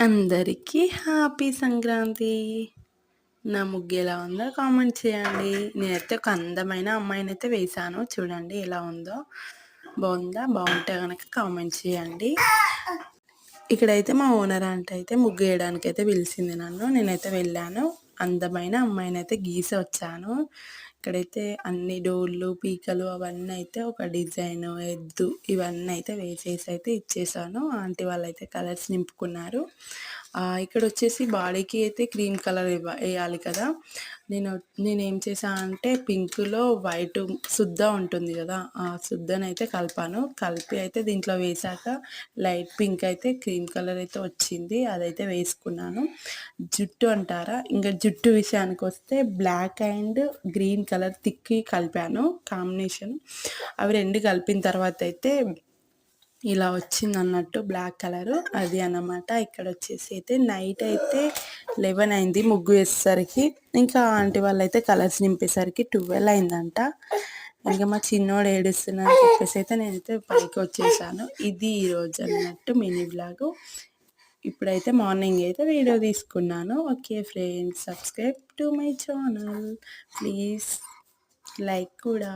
అందరికీ హ్యాపీ సంక్రాంతి. నా ముగ్గు ఎలా ఉందో కామెంట్ చేయండి. నేనైతే ఒక అందమైన అమ్మాయినైతే వేశాను. చూడండి ఎలా ఉందో. బాగుందా? బాగుంటే గనక కామెంట్ చేయండి. ఇక్కడైతే మా ఓనర్ ఆంటీ అయితే ముగ్గు వేయడానికైతే పిలిచింది నన్ను. నేనైతే వెళ్ళాను. అందమైన అమ్మాయినైతే గీసి వచ్చాను. ఇక్కడైతే అన్ని డోర్లు, పీకలు అవన్నీ అయితే ఒక డిజైను, ఎద్దు ఇవన్నీ అయితే వేసేసి అయితే ఇచ్చేసాను. ఆంటీ వాళ్ళైతే కలర్స్ నింపుకున్నారు. ఇక్కడొచ్చేసి బాడీకి అయితే క్రీమ్ కలర్ ఎయాలి కదా! నేనేం చేశా అంటే పింక్‌లో వైటు సుద్ద ఉంటుంది గదా! ఆ సుద్దనైతే కలిపాను. కలిపి అయితే దీంట్లో వేశాక లైట్ పింక్ అయితే క్రీమ్ కలర్ అయితే వచ్చింది. అదైతే వేసుకున్నాను. జుట్టు అంటారా? ఇంక జుట్టు విషయానికొస్తే బ్లాక్ అండ్ గ్రీన్ కలర్ తిక్కి కలిపాను కాంబినేషన్. అవి 2 కలిపిన తర్వాతయితే ఇలా వచ్చిందన్నట్టు బ్లాక్ కలరు. అది అన్నమాట. ఇక్కడొచ్చేసి అయితే నైట్ అయితే 11 అయింది ముగ్గు వేసేసరికి. ఇంకా ఆంటీ వాళ్ళైతే కలర్స్ నింపేసరికి 12 అయిందంట. ఇంక మా చిన్నోడు ఏడుస్తున్నాడని చెప్పేసి అయితే నేనైతే పైకొచ్చేసాను. ఇది ఈరోజు అన్నట్టు మినీ వ్లాగు. ఇప్పుడైతే మార్నింగ్ అయితే వీడియో తీసుకున్నాను. Okay friends, subscribe to my channel. Please like కూడా.